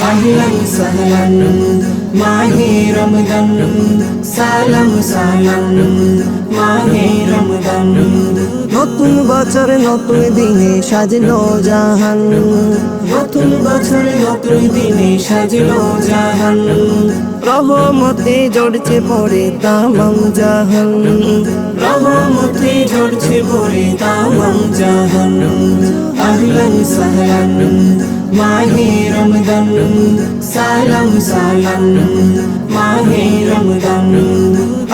Ahlan sahlan mahe Ramadan, salam salam mahe Ramadan। নতুন বছর নতুন দিনে সাজলো জাহান, নতুন বছর নতুন দিনে সাজলো জাহান। রহমতে ঝরছে পড়ে তামাম জাহান, রহমতে ঝরছে পড়ে তামাম জাহান। আহলান সাহলান মাহে রমজান, সালাম সালাম মাহে রমজান।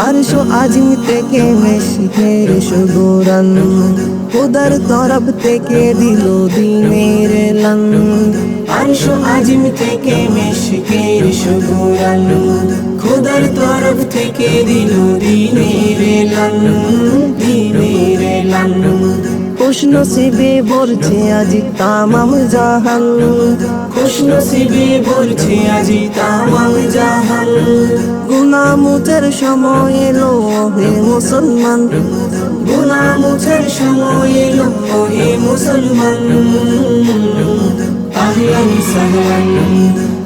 আরশো আজিম থেকে মেশকের সুগরান, খোদার তরফ থেকে দিল দিনের এলান। আরশো আজিম থেকে মেশকের সুগরান, খোদার তরফ থেকে দিল দিনের এলান, দিনের এলান। খুশ নসিবে ভরছে আজি তামাম জাহান, খুশ নসিবে ভরছে আজি তামাম জাহান। গুনাহ মুছার সময় এলো হে মুসলমান, গুনাহ মুছার সময় এলো হে মুসলমান। আহলান সাহলান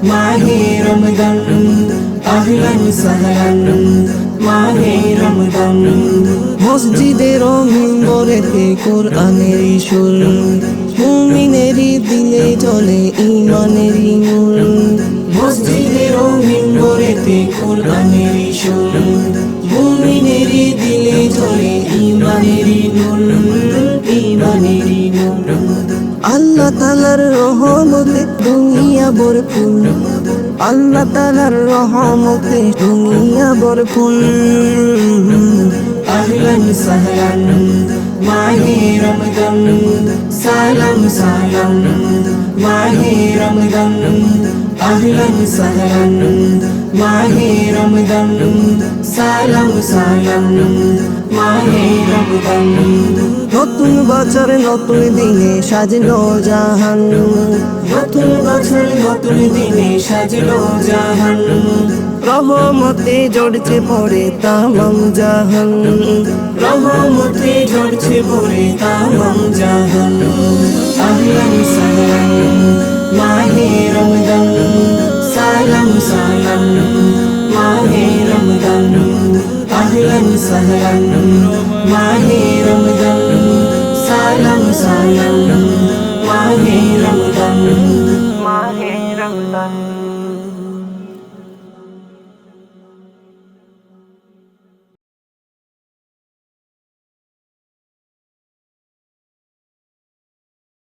মাহে রমজান, আহলান সাহলান মাহে রমজান। মসজিদের মিম্বরেতে কোরআনের সুর, মুমিনেরই দিলে চলে ঈমানেরই নূর। মসজিদের মিম্বরেতে কোরআনের সুর, মুমিনেরই দিলে চলে ঈমানেরই নূর, ঈমানেরই নূর। আল্লাহ তাআলার রহমতে দুনিয়া ভরপুর, আল্লাহ তাআলার রহমতে দুনিয়া ভরপুর। আহলান সাহলান মাহে রমজান, সালাম সালাম মাহে রমজান। আহলান সাহলান মাহে রমজান, সালাম সালাম মাহে রমজান। নতুন বছর নতুন দিনে সাজলো জাহান, নতুন বছর নতুন দিনে সাজলো জাহান। রহমতে ঝরছে পড়ে তামাম জাহান, রহমতে ঝরছে পড়ে তামাম জাহান। আহলান সাহলান মাহে রমজান, সালাম সালাম মাহে রমজান। আহলান সাহলান মাহে রমজান, সালাম সালাম মাহে রমজান, মাহে রমজান।